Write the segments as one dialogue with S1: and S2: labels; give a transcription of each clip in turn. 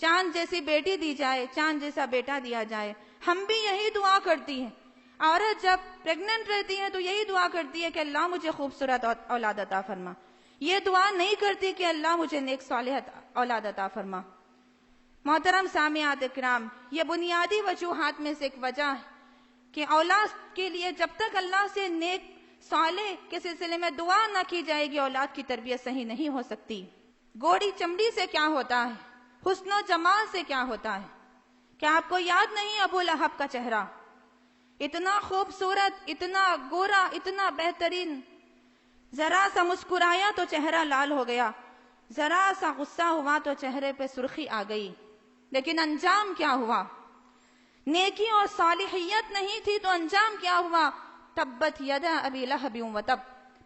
S1: چاند جیسی بیٹی دی جائے، چاند جیسا بیٹا دیا جائے. ہم بھی یہی دعا کرتی ہیں. عورت جب پریگننٹ رہتی ہے تو یہی دعا کرتی ہے کہ اللہ مجھے خوبصورت اولاد عطا فرما. یہ دعا نہیں کرتی کہ اللہ مجھے نیک صالح اولاد عطا فرما. محترم سامعات کرام، یہ بنیادی وجوہات میں سے ایک وجہ ہے کہ اولاد کے لیے جب تک اللہ سے نیک صالح کے سلسلے میں دعا نہ کی جائے گی، اولاد کی تربیت صحیح نہیں ہو سکتی. گوڑی چمڑی سے کیا ہوتا ہے، حسن و جمال سے کیا ہوتا ہے. کیا آپ کو یاد نہیں ابو لہب کا چہرہ؟ اتنا خوبصورت، اتنا گورا، اتنا بہترین. ذرا سا مسکرایا تو چہرہ لال ہو گیا، ذرا سا غصہ ہوا تو چہرے پہ سرخی آ گئی. لیکن انجام کیا ہوا؟ نیکی اور صالحیت نہیں تھی تو انجام کیا ہوا؟ تبت یدا ابی لہب وتب،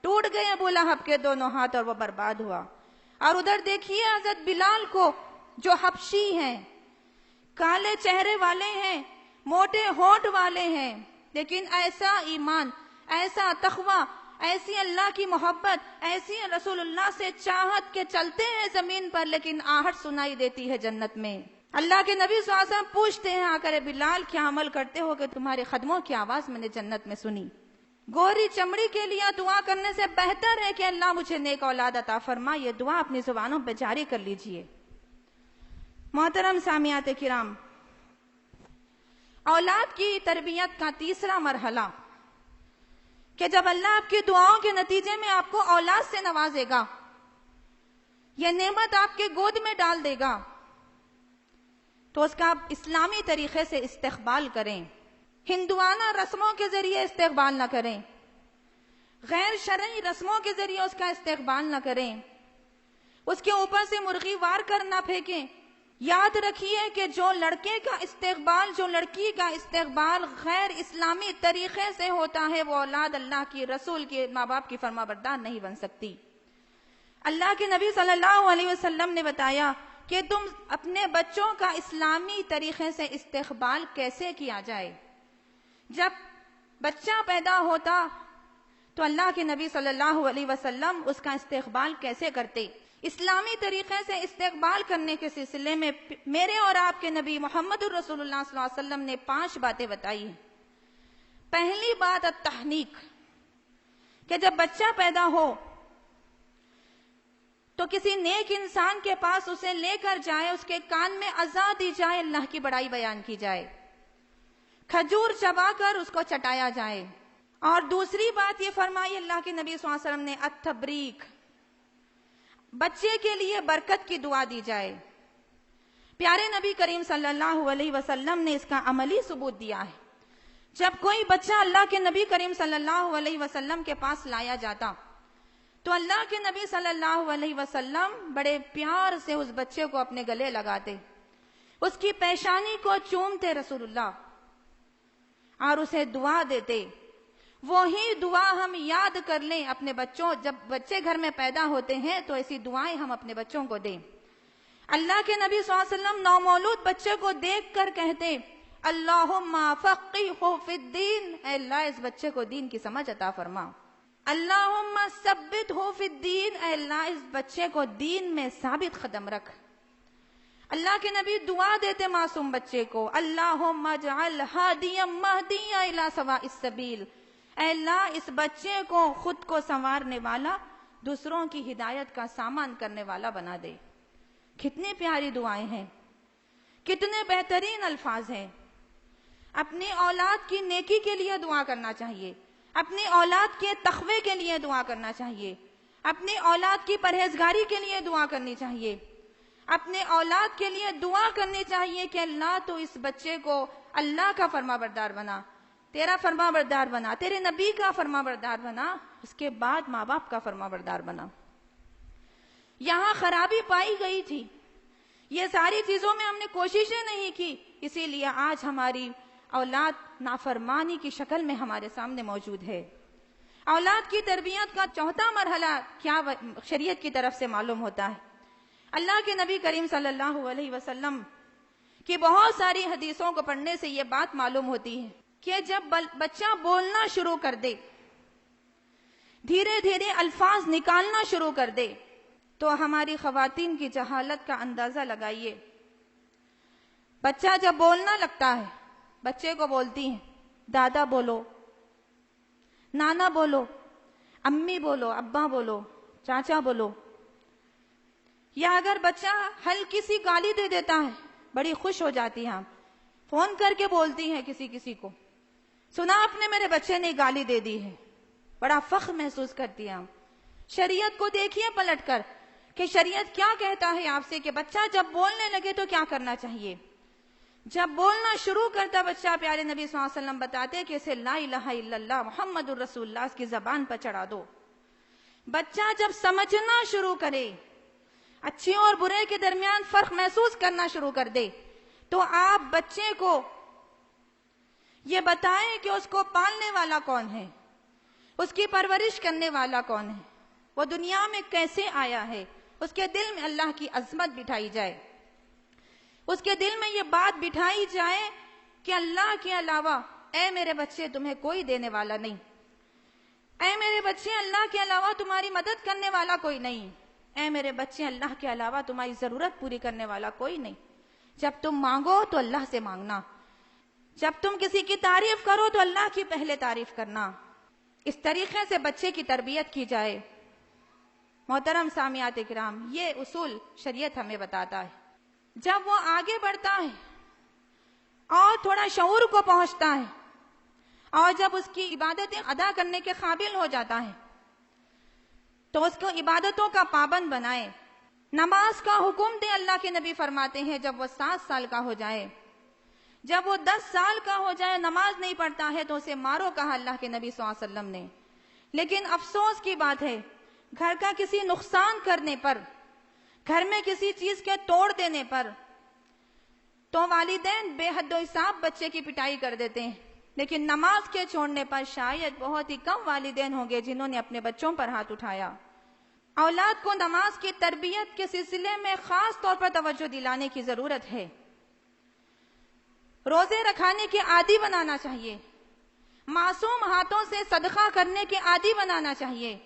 S1: ٹوٹ گئے ابو لہب کے دونوں ہاتھ اور وہ برباد ہوا. اور ادھر دیکھیے حضرت بلال کو، جو حبشی ہیں، کالے چہرے والے ہیں، موٹے ہونٹ والے ہیں، لیکن ایسا ایمان، ایسا تقویٰ، ایسی اللہ کی محبت، ایسی رسول اللہ سے چاہت کے چلتے ہیں زمین پر، لیکن آہٹ سنائی دیتی ہے جنت میں. اللہ کے نبی صلی اللہ علیہ وسلم پوچھتے ہیں آ کر، بلال کیا عمل کرتے ہو کہ تمہارے قدموں کی آواز میں نے جنت میں سنی. گوری چمڑی کے لیے دعا کرنے سے بہتر ہے کہ اللہ مجھے نیک اولاد عطا فرما. یہ دعا اپنی زبانوں پہ جاری کر لیجئے. محترم سامعات کرام، اولاد کی تربیت کا تیسرا مرحلہ کہ جب اللہ آپ کی دعاؤں کے نتیجے میں آپ کو اولاد سے نوازے گا، یہ نعمت آپ کے گود میں ڈال دے گا، تو اس کا آپ اسلامی طریقے سے استقبال کریں. ہندوانہ رسموں کے ذریعے استقبال نہ کریں، غیر شرعی رسموں کے ذریعے اس کا استقبال نہ کریں، اس کے اوپر سے مرغی وار کر نہ پھینکیں. یاد رکھیے کہ جو لڑکے کا استقبال، جو لڑکی کا استقبال غیر اسلامی طریقے سے ہوتا ہے، وہ اولاد اللہ کی، رسول کے، ماں باپ کی فرما بردار نہیں بن سکتی. اللہ کے نبی صلی اللہ علیہ وسلم نے بتایا کہ تم اپنے بچوں کا اسلامی طریقے سے استقبال کیسے کیا جائے. جب بچہ پیدا ہوتا تو اللہ کے نبی صلی اللہ علیہ وسلم اس کا استقبال کیسے کرتے. اسلامی طریقے سے استقبال کرنے کے سلسلے میں میرے اور آپ کے نبی محمد الرسول اللہ صلی اللہ علیہ وسلم نے 5 باتیں بتائی ہیں. پہلی بات التحنیک، کہ جب بچہ پیدا ہو تو کسی نیک انسان کے پاس اسے لے کر جائے، اس کے کان میں اذان دی جائے، اللہ کی بڑائی بیان کی جائے، کھجور چبا کر اس کو چٹایا جائے. اور دوسری بات یہ فرمائی اللہ کے نبی صلی اللہ علیہ وسلم نے التبریک، بچے کے لیے برکت کی دعا دی جائے. پیارے نبی کریم صلی اللہ علیہ وسلم نے اس کا عملی ثبوت دیا ہے. جب کوئی بچہ اللہ کے نبی کریم صلی اللہ علیہ وسلم کے پاس لایا جاتا تو اللہ کے نبی صلی اللہ علیہ وسلم بڑے پیار سے اس بچے کو اپنے گلے لگاتے، اس کی پیشانی کو چومتے رسول اللہ، اور اسے دعا دیتے. وہی دعا ہم یاد کر لیں اپنے بچوں، جب بچے گھر میں پیدا ہوتے ہیں تو ایسی دعائیں ہم اپنے بچوں کو دیں. اللہ کے نبی صلی اللہ علیہ وسلم نومولود بچے کو دیکھ کر کہتے اللہم فقہہ فی الدین، اے اللہ اس بچے کو دین کی سمجھ عطا فرما. اللہم ثبتہ فی الدین، اے اللہ اس بچے کو دین میں ثابت قدم رکھ. اللہ کے نبی دعا دیتے معصوم بچے کو اللہم اجعل ہادیا مہدیا الی سواء السبیل، اے اللہ اس بچے کو خود کو سنوارنے والا، دوسروں کی ہدایت کا سامان کرنے والا بنا دے. کتنی پیاری دعائیں ہیں، کتنے بہترین الفاظ ہیں. اپنی اولاد کی نیکی کے لیے دعا کرنا چاہیے، اپنی اولاد کے تقوی کے لیے دعا کرنا چاہیے، اپنی اولاد کی پرہیزگاری کے لیے دعا کرنی چاہیے، اپنے اولاد کے لیے دعا کرنی چاہیے کہ اللہ تو اس بچے کو اللہ کا فرما بردار بنا، تیرا فرما بردار بنا، تیرے نبی کا فرما بردار بنا، اس کے بعد ماں باپ کا فرما بردار بنا. یہاں خرابی پائی گئی تھی، یہ ساری چیزوں میں ہم نے کوششیں نہیں کی، اسی لیے آج ہماری اولاد نافرمانی کی شکل میں ہمارے سامنے موجود ہے. اولاد کی تربیت کا چوتھا مرحلہ کیا شریعت کی طرف سے معلوم ہوتا ہے. اللہ کے نبی کریم صلی اللہ علیہ وسلم کی بہت ساری حدیثوں کو پڑھنے سے یہ بات معلوم ہوتی ہے کہ جب بچہ بولنا شروع کر دے، دھیرے دھیرے الفاظ نکالنا شروع کر دے، تو ہماری خواتین کی جہالت کا اندازہ لگائیے. بچہ جب بولنا لگتا ہے، بچے کو بولتی ہیں دادا بولو، نانا بولو، امی بولو، ابا بولو، چاچا بولو. یا اگر بچہ ہلکی سی گالی دے دیتا ہے، بڑی خوش ہو جاتی ہیں، فون کر کے بولتی ہیں کسی کو، سنا آپ نے میرے بچے نے گالی دے دی ہے، بڑا فخر محسوس کرتی ہیں. شریعت کو دیکھیے پلٹ کر کہ شریعت کیا کہتا ہے آپ سے کہ بچہ جب بولنے لگے تو کیا کرنا چاہیے. جب بولنا شروع کرتا بچہ، پیارے نبی صلی اللہ علیہ وسلم بتاتے کہ اسے لا الہ الا اللہ محمد الرسول اللہ اس کی زبان پر چڑھا دو. بچہ جب سمجھنا شروع کرے، اچھے اور برے کے درمیان فرق محسوس کرنا شروع کر دے، تو آپ بچے کو یہ بتائیں کہ اس کو پالنے والا کون ہے، اس کی پرورش کرنے والا کون ہے، وہ دنیا میں کیسے آیا ہے. اس کے دل میں اللہ کی عظمت بٹھائی جائے، اس کے دل میں یہ بات بٹھائی جائے کہ اللہ کے علاوہ اے میرے بچے تمہیں کوئی دینے والا نہیں، اے میرے بچے اللہ کے علاوہ تمہاری مدد کرنے والا کوئی نہیں، اے میرے بچے اللہ کے علاوہ تمہاری ضرورت پوری کرنے والا کوئی نہیں. جب تم مانگو تو اللہ سے مانگنا، جب تم کسی کی تعریف کرو تو اللہ کی پہلے تعریف کرنا. اس طریقے سے بچے کی تربیت کی جائے. محترم سامعات کرام، یہ اصول شریعت ہمیں بتاتا ہے. جب وہ آگے بڑھتا ہے اور تھوڑا شعور کو پہنچتا ہے اور جب اس کی عبادتیں ادا کرنے کے قابل ہو جاتا ہے تو اس کو عبادتوں کا پابند بنائے. نماز کا حکم دے، اللہ کے نبی فرماتے ہیں جب وہ 7 سال کا ہو جائے، جب وہ 10 سال کا ہو جائے نماز نہیں پڑھتا ہے تو اسے مارو کہا اللہ کے نبی صلی اللہ علیہ وسلم نے. لیکن افسوس کی بات ہے، گھر کا کسی نقصان کرنے پر، گھر میں کسی چیز کے توڑ دینے پر تو والدین بے حد و حساب بچے کی پٹائی کر دیتے ہیں، لیکن نماز کے چھوڑنے پر شاید بہت ہی کم والدین ہوں گے جنہوں نے اپنے بچوں پر ہاتھ اٹھایا. اولاد کو نماز کی تربیت کے سلسلے میں خاص طور پر توجہ دلانے کی ضرورت ہے. روزے رکھانے کے عادی بنانا چاہیے، معصوم ہاتھوں سے صدقہ کرنے کے عادی بنانا چاہیے،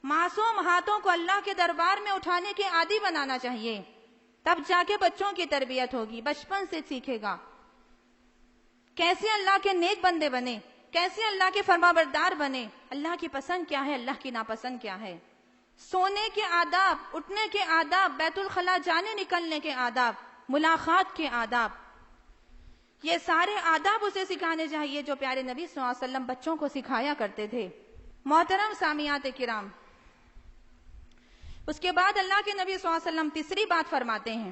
S1: معصوم ہاتھوں کو اللہ کے دربار میں اٹھانے کے عادی بنانا چاہیے. تب جا کے بچوں کی تربیت ہوگی، بچپن سے سیکھے گا کیسے اللہ کے نیک بندے بنے، کیسے اللہ کے فرمانبردار بنے، اللہ کی پسند کیا ہے، اللہ کی ناپسند کیا ہے. سونے کے آداب، اٹھنے کے آداب، بیت الخلاء جانے نکلنے کے آداب، ملاقات کے آداب، یہ سارے آداب اسے سکھانے چاہیے جو پیارے نبی صلی اللہ علیہ وسلم بچوں کو سکھایا کرتے تھے. محترم سامعات کرام، اس کے بعد اللہ کے نبی صلی اللہ علیہ وسلم تیسری بات فرماتے ہیں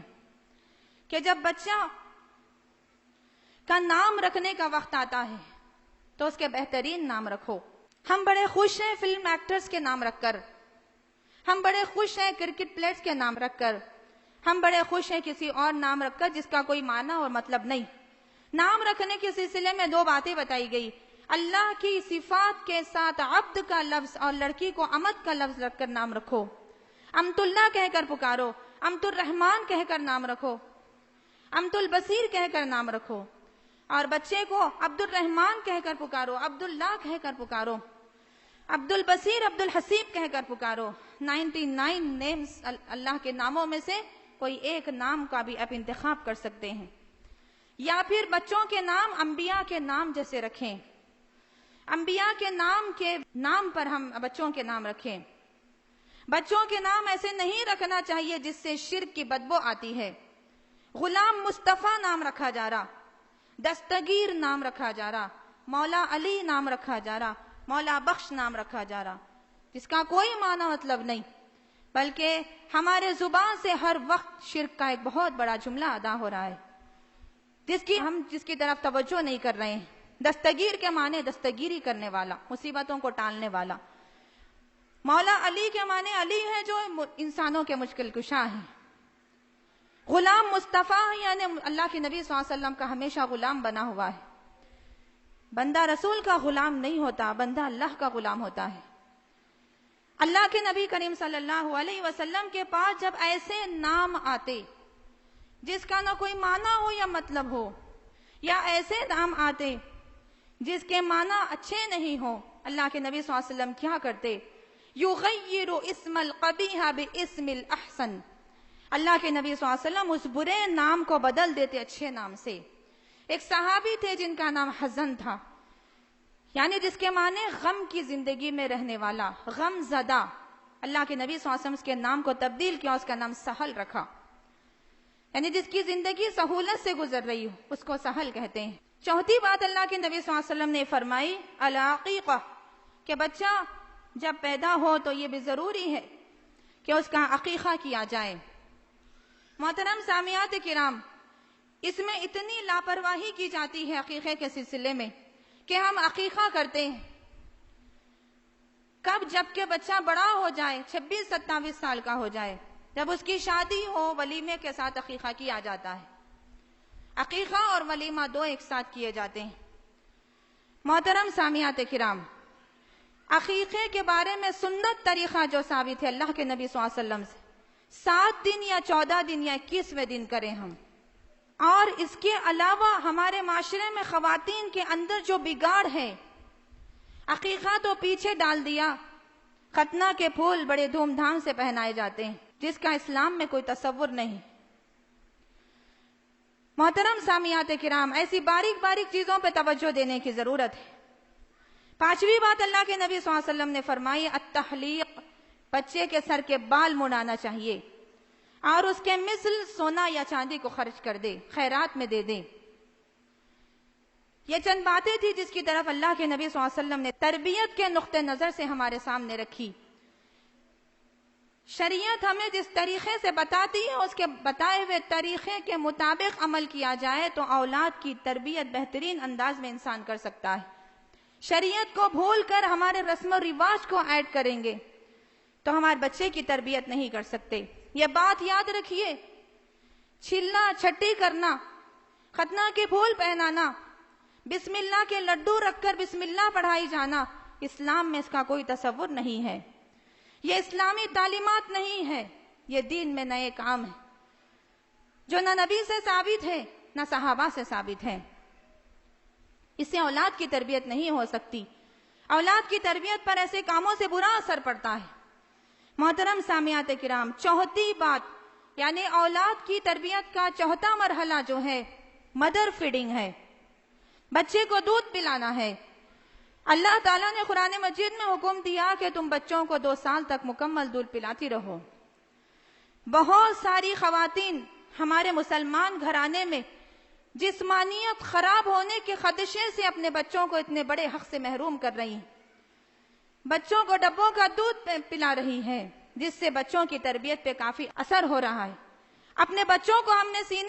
S1: کہ جب بچہ کا نام رکھنے کا وقت آتا ہے تو اس کے بہترین نام رکھو. ہم بڑے خوش ہیں فلم ایکٹرز کے نام رکھ کر، ہم بڑے خوش ہیں کرکٹ پلیئرز کے نام رکھ کر، ہم بڑے خوش ہیں کسی اور نام رکھ کر جس کا کوئی معنی اور مطلب نہیں. نام رکھنے کے سلسلے میں 2 باتیں بتائی گئی. اللہ کی صفات کے ساتھ عبد کا لفظ اور لڑکی کو امت کا لفظ رکھ کر نام رکھو. امت اللہ کہہ کر پکارو، امت الرحمن کہہ کر نام رکھو، امت البصیر کہہ کر نام رکھو. اور بچے کو عبد الرحمن کہہ کر پکارو، عبد اللہ کہہ کر پکارو، عبد البصیر، عبد الحسیب کہہ کر پکارو. 99 نیمز اللہ کے ناموں میں سے کوئی ایک نام کا بھی آپ انتخاب کر سکتے ہیں. یا پھر بچوں کے نام انبیاء کے نام جیسے رکھیں، انبیاء کے نام پر ہم بچوں کے نام رکھیں. بچوں کے نام ایسے نہیں رکھنا چاہیے جس سے شرک کی بدبو آتی ہے. غلام مصطفیٰ نام رکھا جا رہا، دستگیر نام رکھا جا رہا، مولا علی نام رکھا جا رہا، مولا بخش نام رکھا جا رہا، جس کا کوئی معنی مطلب نہیں، بلکہ ہمارے زبان سے ہر وقت شرک کا ایک بہت بڑا جملہ ادا ہو رہا ہے جس کی طرف توجہ نہیں کر رہے ہیں. دستگیر کے معنی دستگیری کرنے والا، مصیبتوں کو ٹالنے والا. مولا علی کے معنی علی ہے جو انسانوں کے مشکل کشا ہیں. غلام مصطفیٰ یعنی اللہ کے نبی صلی اللہ علیہ وسلم کا ہمیشہ غلام بنا ہوا ہے. بندہ رسول کا غلام نہیں ہوتا، بندہ اللہ کا غلام ہوتا ہے. اللہ کے نبی کریم صلی اللہ علیہ وسلم کے پاس جب ایسے نام آتے جس کا نہ کوئی معنی ہو یا مطلب ہو، یا ایسے نام آتے جس کے معنی اچھے نہیں ہو، اللہ کے نبی صلی اللہ علیہ وسلم کیا کرتے؟ یغیر اسم القبیح باسم الاحسن. اللہ کے نبی صلی اللہ علیہ وسلم اس برے نام کو بدل دیتے اچھے نام سے۔ ایک صحابی تھے جن کا نام حزن تھا، یعنی جس کے معنی غم کی زندگی میں رہنے والا، غم زدہ۔ اللہ کے نبی صلی اللہ علیہ وسلم اس کے نام کو تبدیل کیا، اس کا نام سہل رکھا، یعنی جس کی زندگی سہولت سے گزر رہی ہو اس کو سہل کہتے ہیں۔ چوتھی بات اللہ کے نبی صلی اللہ علیہ وسلم نے فرمائی العقیقہ، کہ بچہ جب پیدا ہو تو یہ بھی ضروری ہے کہ اس کا عقیقہ کیا جائے۔ محترم سامعات کرام، اس میں اتنی لاپرواہی کی جاتی ہے عقیقے کے سلسلے میں کہ ہم عقیقہ کرتے ہیں کب؟ جب کہ بچہ بڑا ہو جائے، 26-27 سال کا ہو جائے، جب اس کی شادی ہو، ولیمے کے ساتھ عقیقہ کیا جاتا ہے۔ عقیقہ اور ولیمہ دو ایک ساتھ کیے جاتے ہیں۔ محترم سامعات کرام، عقیقے کے بارے میں سنت طریقہ جو ثابت ہے اللہ کے نبی صلی اللہ علیہ وسلم سے، 7 دن یا 14 دن یا 21ویں دن کریں ہم۔ اور اس کے علاوہ ہمارے معاشرے میں خواتین کے اندر جو بگاڑ ہے، عقیقہ تو پیچھے ڈال دیا، ختنہ کے پھول بڑے دھوم دھام سے پہنائے جاتے ہیں جس کا اسلام میں کوئی تصور نہیں۔ محترم سامعات کرام، ایسی باریک باریک چیزوں پہ توجہ دینے کی ضرورت ہے۔ 5ویں بات اللہ کے نبی صلی اللہ علیہ وسلم نے فرمائی التحلیق، بچے کے سر کے بال منڈانا چاہیے اور اس کے مثل سونا یا چاندی کو خرچ کر دے، خیرات میں دے دے۔ یہ چند باتیں تھی جس کی طرف اللہ کے نبی صلی اللہ علیہ وسلم نے تربیت کے نقطہ نظر سے ہمارے سامنے رکھی۔ شریعت ہمیں جس طریقے سے بتاتی ہے اس کے بتائے ہوئے طریقے کے مطابق عمل کیا جائے تو اولاد کی تربیت بہترین انداز میں انسان کر سکتا ہے۔ شریعت کو بھول کر ہمارے رسم و رواج کو ایڈ کریں گے تو ہمارے بچے کی تربیت نہیں کر سکتے۔ یہ بات یاد رکھیے، چھلنا چھٹی کرنا، ختنہ کے پھول پہنانا، بسم اللہ کے لڈو رکھ کر بسم اللہ پڑھائی جانا، اسلام میں اس کا کوئی تصور نہیں ہے۔ یہ اسلامی تعلیمات نہیں ہے، یہ دین میں نئے کام ہیں جو نہ نبی سے ثابت ہے نہ صحابہ سے ثابت ہے۔ اس سے اولاد کی تربیت نہیں ہو سکتی۔ اولاد کی تربیت پر ایسے کاموں سے برا اثر پڑتا ہے۔ محترم سامعات کرام، چوتھی بات یعنی اولاد کی تربیت کا چوتھا مرحلہ جو ہے مدر فیڈنگ ہے، بچے کو دودھ پلانا ہے۔ اللہ تعالیٰ نے قرآن مجید میں حکم دیا کہ تم بچوں کو 2 سال تک مکمل دودھ پلاتی رہو۔ بہت ساری خواتین ہمارے مسلمان گھرانے میں جسمانیت خراب ہونے کے خدشے سے اپنے بچوں کو اتنے بڑے حق سے محروم کر رہی ہیں، بچوں کو ڈبوں کا دودھ پلا رہی ہے، جس سے بچوں کی تربیت پہ کافی اثر ہو رہا ہے۔ اپنے بچوں کو ہم نے سینے